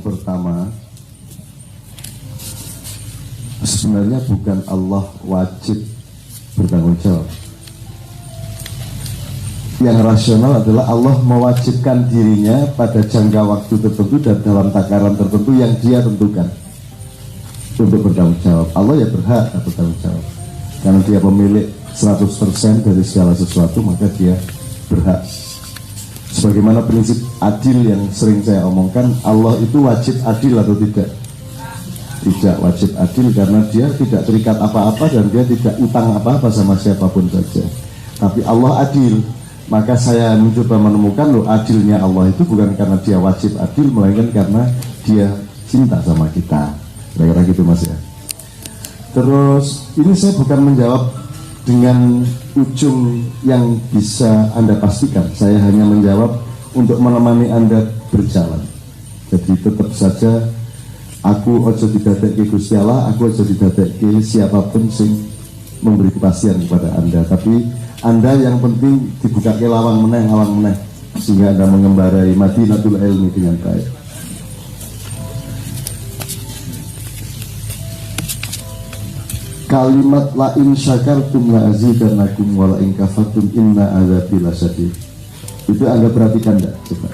pertama, sebenarnya bukan Allah wajib bertanggung jawab. Yang rasional adalah Allah mewajibkan dirinya pada jangka waktu tertentu dan dalam takaran tertentu yang dia tentukan untuk bertanggung jawab. Allah ya berhak bertanggung jawab karena dia pemilik 100% dari segala sesuatu, maka dia berhak. Sebagaimana prinsip adil yang sering saya omongkan, Allah itu wajib adil atau tidak? Tidak wajib adil karena dia tidak terikat apa-apa dan dia tidak utang apa-apa sama siapapun saja. Tapi Allah adil, maka saya mencoba menemukan loh, adilnya Allah itu bukan karena dia wajib adil, melainkan karena dia cinta sama kita. Kira-kira gitu Mas ya. Terus ini saya bukan menjawab dengan ujung yang bisa Anda pastikan. Saya hanya menjawab untuk menemani Anda berjalan. Jadi tetap saja aku ojo didadekke Gusti Allah, aku ojo didadekke siapapun sing memberi kepastian kepada Anda. Tapi Anda yang penting dibuka ke lawang meneh, sehingga Anda mengembarai Madinatul Ilmi dengan baik. Kalimat la in syakartum la azidannakum wa la in kafartum inna adzabi lasyadid. Itu Anda perhatikan enggak? Coba.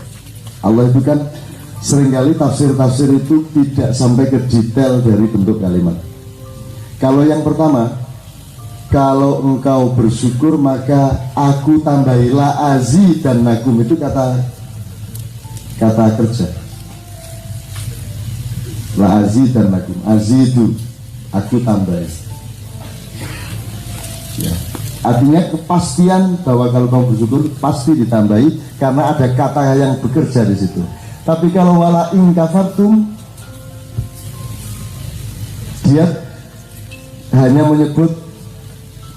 Allah itu kan seringkali tafsir-tafsir itu tidak sampai ke detail dari bentuk kalimat. Kalau yang pertama, kalau engkau bersyukur maka aku tambahi la azidannakum, itu kata kerja. La azidannakum, azidu, aku tambahi. Ya. Artinya kepastian bahwa kalau kamu bersyukur pasti ditambahi karena ada kata yang bekerja di situ. Tapi kalau wala in kafartum, dia hanya menyebut,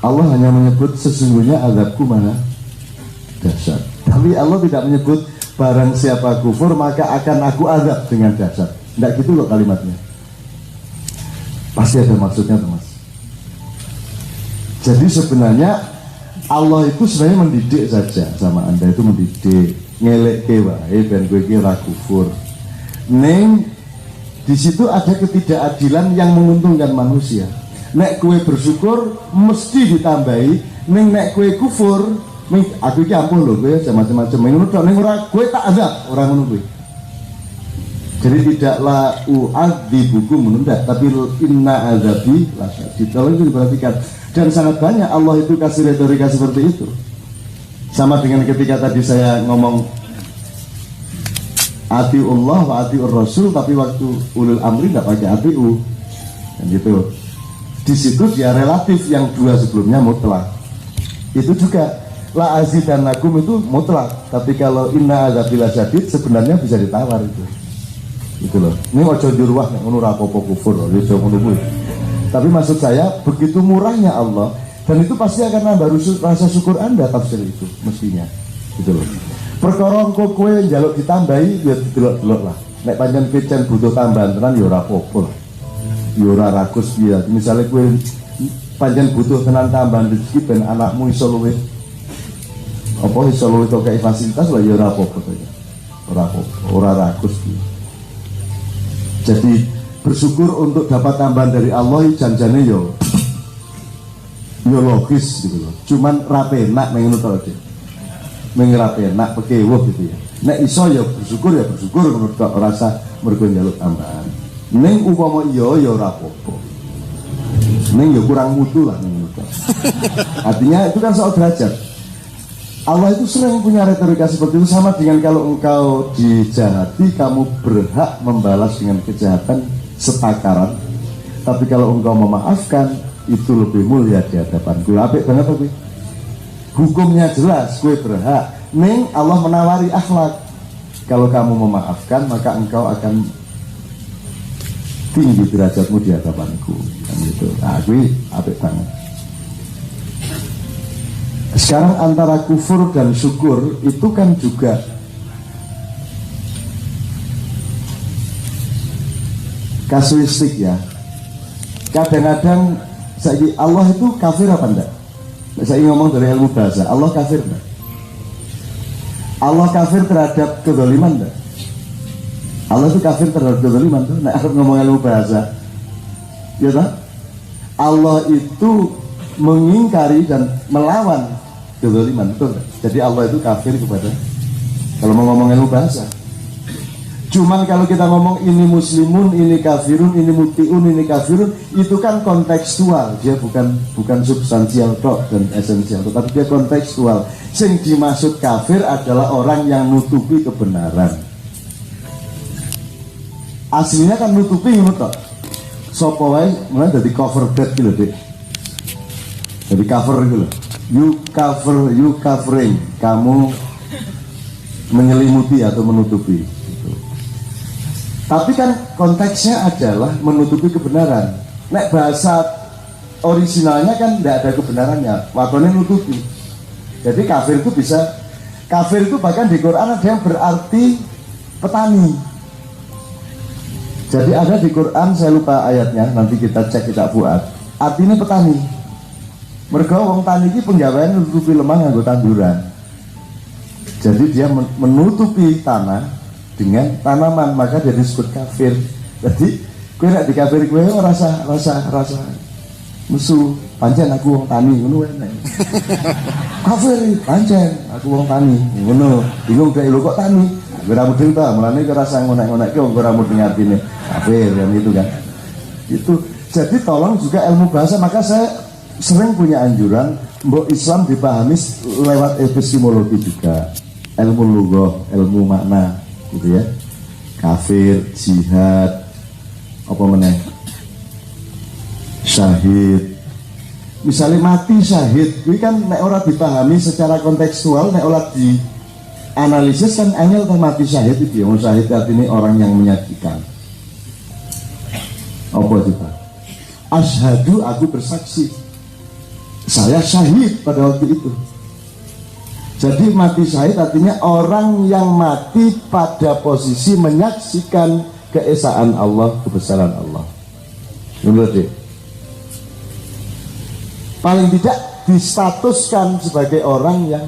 Allah hanya menyebut sesungguhnya azabku mana dahsyat. Tapi Allah tidak menyebut barang siapa kufur maka akan aku azab dengan dahsyat. Tidak gitu loh kalimatnya. Pasti ada maksudnya Mas. Jadi sebenarnya Allah itu sebenarnya mendidik saja sama Anda, itu mendidik, ngelek wae ben kowe iki ora kufur. Neng di situ ada ketidakadilan yang menguntungkan manusia. Nek kowe bersyukur mesti ditambahi, neng nek kowe kufur, aku iki ampun lho kowe macam-macam. Ngono tok ning ora kowe tak azab, ora ngono kowe. Jadi tidaklah u'adzibukum menunda, tapi inna azabi lasyadid. Kalau itu diperhatikan. Dan sangat banyak Allah itu kasih retorika seperti itu. Sama dengan ketika tadi saya ngomong atiullah wa atiur rasul, tapi waktu ulul amri nggak pakai atiu, kan gitu. Di situ dia relatif, yang dua sebelumnya mutlak. Itu juga la azidannakum itu mutlak, tapi kalau inna azabi lasyadid sebenarnya bisa ditawar itu. Gitu loh. Ini ojo jurwah nek ngono ra apa-apa kufur, ojo ngono kuwi. Tapi maksud saya begitu murahnya Allah, dan itu pasti akan nambah rasa syukur Anda tafsir itu mestinya. Gitu loh. Perkara engko kowe njaluk ditambahi ya didelok-delok lah. Nek pancen kecen butuh tambahan tenan ya ora apa-apa lah. Ya ora ragus ya. Misale kowe pancen butuh tenan tambahan rezeki ben anakmu iso luwih iso luwih kaya fasilitas lah ya ora apa-apa to ya. Ora apa-apa, ora ragus ya. Jadi bersyukur untuk dapat tambahan dari Allah janjane yo logis gitu loh. Cuman rapenak mengono to Dik. Rapenak pekewuh gitu ya. Nek iso ya bersyukur menurut kok rasa mergo njaluk tambahan. Ning upama iya ya ora apa-apa. Ning ya kurang mutu lah menurut kok. Artinya itu kan soal derajat. Allah itu sering punya retorika seperti itu, sama dengan kalau engkau dijahati, kamu berhak membalas dengan kejahatan setakaran. Tapi kalau engkau memaafkan, itu lebih mulia di hadapan gue. Apik banget apa gue? Hukumnya jelas, gue berhak. Ning Allah menawari akhlak. Kalau kamu memaafkan, maka engkau akan tinggi derajatmu di hadapanku. Kan gitu. Nah, gue apik banget. Sekarang antara kufur dan syukur itu kan juga kasuistik ya. Kadang-kadang Allah itu kafir apa enggak? Saya ngomong dari ilmu bahasa, Allah kafir enggak? Allah kafir terhadap kezaliman enggak? Allah itu kafir terhadap kezaliman tuh. Nek arep ngomong ilmu bahasa, ya tak? Allah itu mengingkari dan melawan kezaliman, betul tak? Jadi Allah itu kafir kepada, kalau mau ngomong ilmu bahasa. Cuman kalau kita ngomong ini muslimun, ini kafirun, ini mutiun, ini kafirun, itu kan kontekstual, dia bukan substansial tok dan esensial, tetapi dia kontekstual. Yang dimaksud kafir adalah orang yang nutupi kebenaran. Aslinya kan nutupi ngono tok. Sopo wae mulai dari cover bed gitu deh. Jadi cover gitu loh. You covering, kamu menyelimuti atau menutupi. Tapi kan konteksnya adalah menutupi kebenaran. Nek bahasa originalnya kan tidak ada kebenarannya, waktunya nutupi. Jadi kafir itu bisa, kafir itu bahkan di Quran ada yang berarti petani. Jadi ada di Quran, saya lupa ayatnya, nanti kita cek, kita buat. Artinya petani. Mergo wong tani iki penggawean nutupi lemah nganggo tanduran. Jadi dia menutupi tanah dengan tanaman, maka dia disebut kafir. Jadi kowe nek dikafiri kowe rasa musuh, pancen aku wong tani ngono wae. Kafir pancen aku wong tani ngono. Bingung kayak lho kok tani? Ora mudeng ta, mulane kowe rasa ngonek-ngonek ki ora mudeng artine kafir yang itu kan. Itu jadi tolong juga ilmu bahasa, maka saya sering punya anjuran mbok Islam dipahami lewat epistemologi juga. Ilmu lughah, ilmu makna gitu ya. Kafir, jihad, apa meneh, syahid. Misalnya mati syahid, ini kan nek ora dipahami secara kontekstual, nek ora dianalisis kan angel kan mati syahid itu ya. Syahid artinya orang yang menyaksikan. Apa itu Pak? Asyhadu, aku bersaksi, saya syahid pada waktu itu. Jadi mati syahid artinya orang yang mati pada posisi menyaksikan keesaan Allah, kebesaran Allah. Menurut paling tidak distatuskan sebagai orang yang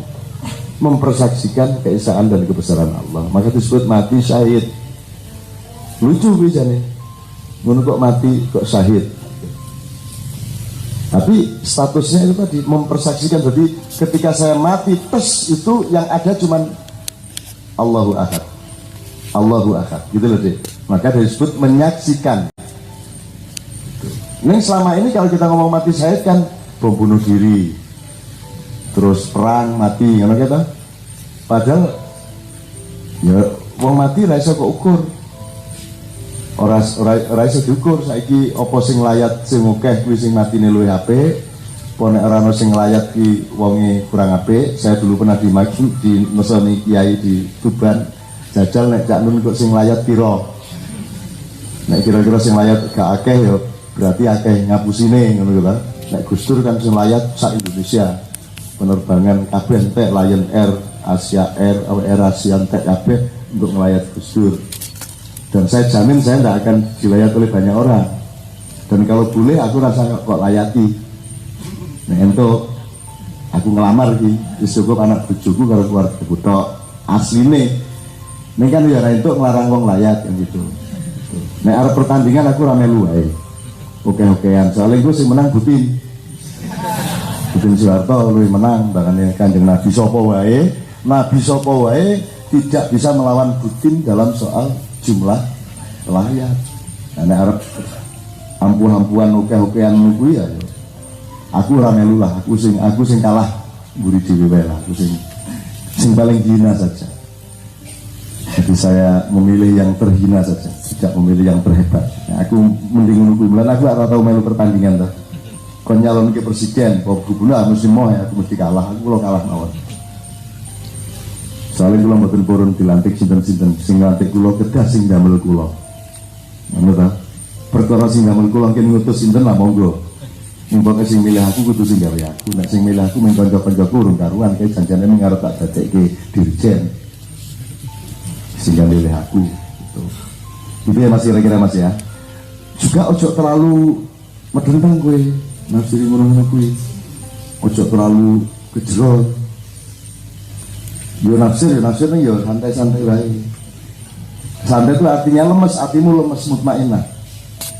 mempersaksikan keesaan dan kebesaran Allah, maka disebut mati syahid. Lucu bisa nih, menurut kok mati kok syahid. Tapi statusnya itu tadi mempersaksikan. Jadi ketika saya mati, tes itu yang ada cuman Allahu Ahad, Allahu Ahad, gitu loh deh. Maka disebut menyaksikan. Ini selama ini kalau kita ngomong mati syahid kan bom bunuh diri, terus perang mati, kan kita. Padahal ya wong mati ra iso kok ukur. Ora iso diukur. Saiki apa sing layat sing akeh kuwi sing matine luwih apik, apa nek ora ono sing layat ki wonge kurang apik. Saya dulu pernah di mesoni kiai di Tuban, jajal nek Cak Nun kok sing layat pira. Nek kira-kira sing layat gak akeh ya berarti akeh ngapusine ngono lho. Nek Gus Dur kan sing layat sak Indonesia. Penerbangan kabeh entek, Lion Air, Asia Air, Air Asia entek kabeh untuk ngelayat Gus Dur. Dan saya jamin saya tidak akan dilayat oleh banyak orang. Dan kalau boleh aku rasa kok layati. Nah itu aku ngelamar ki, cukup anak bojoku kalau keluarga butok asline. Ini kan ya itu ngelarang wong layat kan gitu. Nah arep pertandingan aku rame lu wae. Oke-okean. Soalnya gue sih menang Butin Soeharto lu menang, bahkan Kanjeng Nabi sapa wae. Nabi sapa wae tidak bisa melawan Butin dalam soal jumlah layat. Nah arep ampuh-ampuhan oke-okean kuwi ya. Aku ora melu lah, aku sing kalah mburi dhewe wae lah, aku sing paling hina saja. Jadi saya memilih yang terhina saja, tidak memilih yang terhebat. Nah, aku mending nunggu bulan aku ora tau melu pertandingan ta. Kon nyalon ke presiden, kok gubernur mesti mau ya aku mesti kalah, aku lo kalah mawon. Soalnya kula mboten purun dilantik sinten-sinten, sing lantik kula kedah sing damel kula. Ngono ta? Perkara sing damel kula mungkin ngutus sinten lah monggo. Mumpung sing milih aku kudu sing gawe aku. Nek sing milih aku men kanca-kancaku urung karuan kae janjane ning arep tak dadekke dirjen. Sing milih aku gitu. Itu ya masih kira-kira Mas ya. Juga ojo terlalu medenteng kowe, nafsiri ngono kuwi. Ojo terlalu kejerot. Yo nafsir nih yo santai-santai wae. Santai itu artinya lemes, hatimu lemes, mutmainah.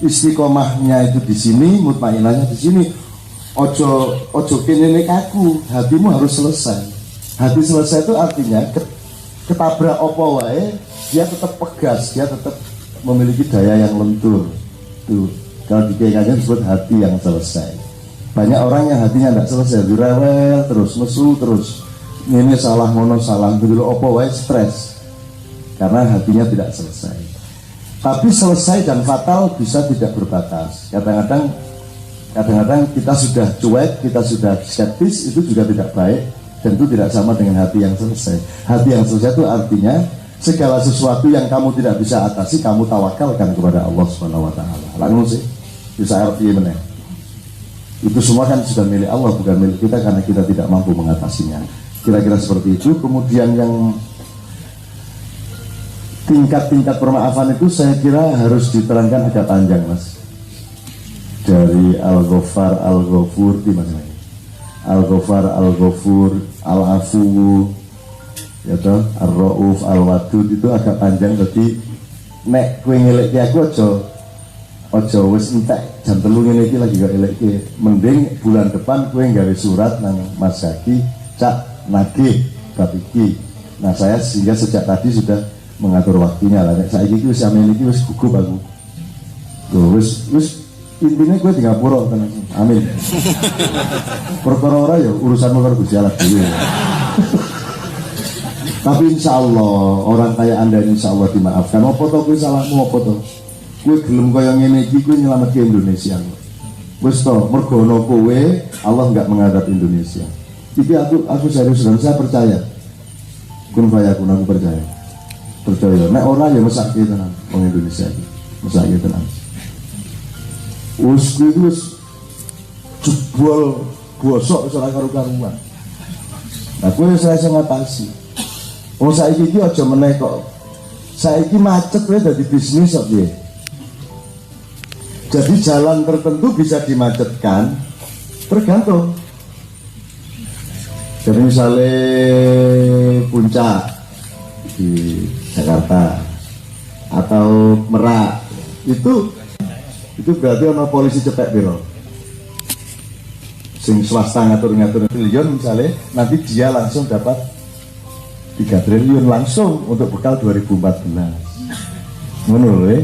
Istiqomahnya itu di sini, mutmainahnya di sini. Ojo kene kaku, hatimu harus selesai. Hati selesai itu artinya ketabrak opo wae, dia tetap pegas, dia tetap memiliki daya yang lentur. Tuh, kalau di kayaknya disebut hati yang selesai. Banyak orang yang hatinya tidak selesai, direwel terus, mesu terus. Ini salah ngono salah, dulu opo wae stres. Karena hatinya tidak selesai. Tapi selesai dan fatal bisa tidak berbatas. Kadang-kadang kita sudah cuek, kita sudah skeptis, itu juga tidak baik. Dan itu tidak sama dengan hati yang selesai. Hati yang selesai itu artinya segala sesuatu yang kamu tidak bisa atasi, kamu tawakalkan kepada Allah Subhanahu wa taala. Lalu sih bisa artinya benar. Itu semua kan sudah milik Allah, bukan milik kita karena kita tidak mampu mengatasinya. Kira-kira seperti itu. Kemudian yang tingkat-tingkat permaafan itu saya kira harus diterangkan agak panjang, Mas. Dari Al-Ghaffar, Al-Ghafur, di mana ini? Al-Ghaffar, Al-Ghafur, Al-Afu, ya toh, Ar-Rauf, Al-Wadud, itu agak panjang. Jadi nek kowe ngeleki aku ojo wis entek jam 3 ngene iki lagi gak eleki. Mending bulan depan kowe nggawe surat nang Mas Zaki, cak nagih bab iki. Nah, saya sehingga sejak tadi sudah mengatur waktunya lah. Nek saiki iki wis sampeyan iki wis gugup aku. Loh, wis intinya gue di ngapura tenang. Amin. Perkara ora ya urusanmu karo Gusti Allah dhewe. Tapi insya Allah orang kaya anda insya Allah dimaafkan. Apa to kowe salahmu apa to? Kowe gelem kaya ngene iki kowe nyelametke Indonesia. Wis to, mergo ana kowe Allah enggak menghadap Indonesia. Iki aku serius dan saya percaya. Kun fayakun, aku percaya. Nek ora ya mesake tenan wong Indonesia iki. Mesake tenan. Wis jebol bosok ora karu-karuan. Nah kowe wis iso ngatasi. Wong saiki iki aja meneh kok. Saiki macet kowe dadi bisnis kok piye? Jadi jalan tertentu bisa dimacetkan tergantung. Jadi misalnya puncak di Jakarta atau Merak itu berarti ono polisi cepet biro. Sing swasta ngatur-ngatur triliun misalnya, nanti dia langsung dapat 3 triliun langsung untuk bekal 2014. Ngono lho.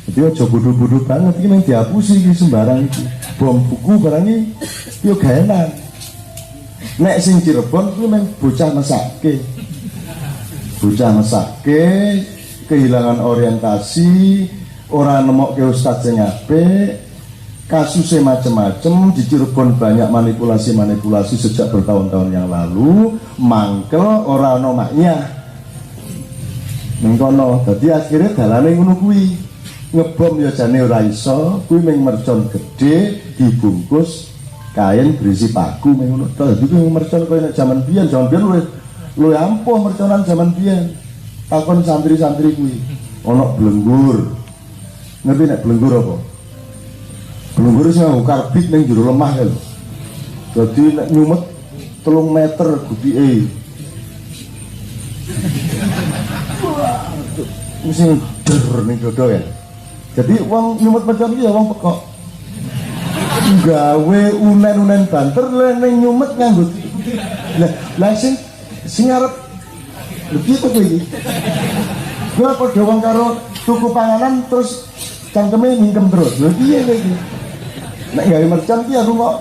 Jadi aja bodoh-bodoh banget iki nang dihapusi iki sembarang iki. Bom buku barang iki yo gaenan. Nek sing Cirebon kuwi men bocah mesake. Bocah mesake kehilangan orientasi, ora nemokke ustaz sing apik, kasusnya macem-macem. Di Cirebon banyak manipulasi sejak bertahun-tahun yang lalu, mangkel ora ono maknya ning kono. Dadi akhirnya dalane ngono kuwi. Ngebom ya jane ora iso, kuwi mung mercon gede dibungkus kain berisi paku mung ngono. Dadi kuwi mercon koyo nek jaman biyen luwih ampuh merconan jaman biyen. Takon santri-santri kuwi ono blenggur. Ngerti nek blenggur apa? Blenggur sing karbit ning jero lemah kan. Dadi nek nyumet 3 meter gubike. Mesti der ning dodo ya. Jadi wong nyumet macam iki ya wong pekok. Gawe unen-unen banter ning nyumet nganggo. Lah sing arep lebih kok iki. Gua padha wong karo tuku panganan terus cangkeme mingkem terus. Lho piye kowe iki? Nek gawe mercon ki aku kok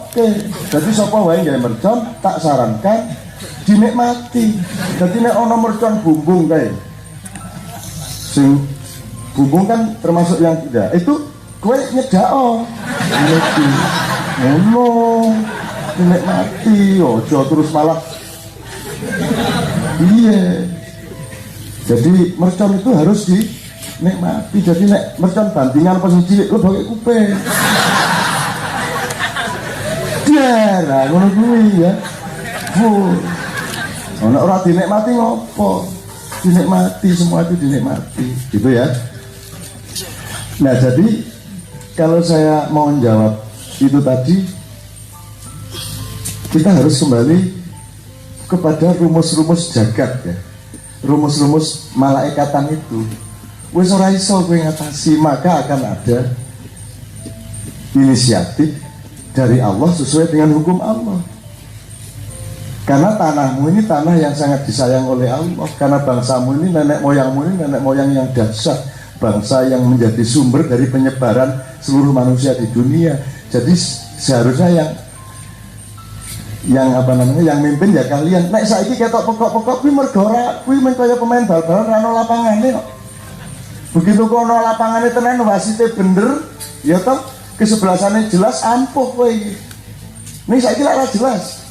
dadi sapa wae gawe mercon tak sarankan dinikmati. Dadi nek ana mercon bumbung kae. Sing bumbung kan termasuk yang tidak. Itu kowe nyedako. Ngono. Dinikmati, ojo terus malah. Iya. Jadi mercon itu harus dinikmati. Jadi nek mercon bandingan pas cilik lu pakai kuping. Lah ngono kuwi ya. Ono ora dinikmati ngopo? Dinikmati, semua itu dinikmati. Gitu ya. Nah, jadi kalau saya mau menjawab itu tadi, kita harus kembali kepada rumus-rumus jagat ya. Rumus-rumus malaikatan itu. wis ora iso kowe ngatasi, maka akan ada inisiatif dari Allah sesuai dengan hukum Allah. Karena tanahmu ini tanah yang sangat disayang oleh Allah. Karena bangsamu ini nenek moyangmu ini nenek moyang yang dahsyat, bangsa yang menjadi sumber dari penyebaran seluruh manusia di dunia. Jadi seharusnya yang apa namanya, yang mimpin ya kalian. Nek saiki ketok pokok-pokok kuwi mergo ora kuwi men kaya pemain bal-balan ora ono lapangane kok. Begitu kono lapangane tenan wasite bener, ya toh kesebelasannya jelas ampuh kowe iki. Nek saiki ora jelas.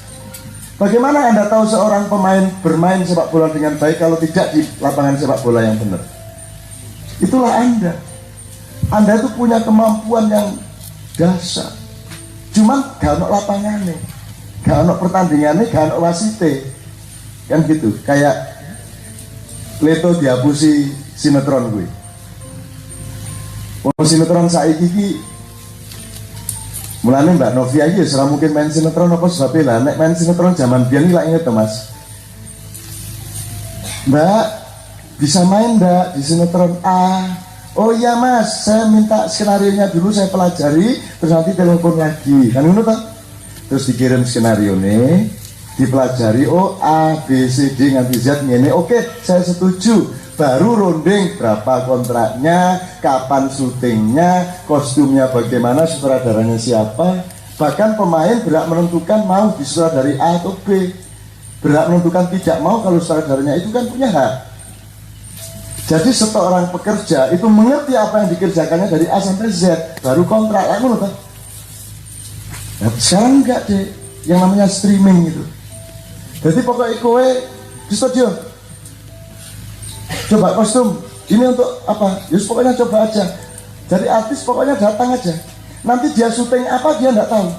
Bagaimana Anda tahu seorang pemain bermain sepak bola dengan baik kalau tidak di lapangan sepak bola yang benar? Itulah Anda. Anda itu punya kemampuan yang dahsyat. Cuman gak ono lapangannya, gak ono pertandingannya, gak ono wasite. Kan gitu. Kayak Leto dihapusi sinetron gue. Sinetron saiki iki mulane Mbak Novia iki ora mungkin main sinetron apa sebabnya lah. Nek main sinetron zaman biyen iki lak inget to, Mas. Mbak, bisa main Mbak di sinetron A? Oh iya Mas, saya minta skenarionya dulu saya pelajari, terus nanti telepon lagi. Kan ngono toh? Terus dikirim skenario nih, dipelajari, oh A, B, C, D nganti Z ngene. Oke, saya setuju. Baru runding berapa kontraknya, kapan syutingnya, kostumnya bagaimana, sutradaranya siapa. Bahkan pemain berhak menentukan mau disutradari A atau B, berhak menentukan tidak mau kalau sutradaranya itu kan punya hak. Jadi seorang pekerja itu mengerti apa yang dikerjakannya dari A sampai Z, baru kontrak. Aku loh, nah, sekarang enggak deh, yang namanya streaming itu. Jadi pokoknya kowe di studio, coba kostum ini untuk apa? Yus pokoknya coba aja. Jadi artis pokoknya datang aja. Nanti dia syuting apa dia nggak tahu.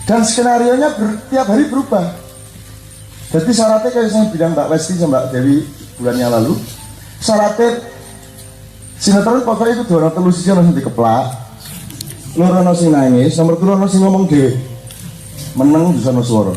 Dan skenario nya tiap hari berubah. Jadi syaratnya kayak saya bilang Mbak Westi sama Mbak Dewi bulan yang lalu, syaratnya sinetron pokoknya itu dua telu siji ono sing dikeplak, loro ono sing nangis, nomor telu ono sing ngomong dhewe. Meneng bisa ono swara.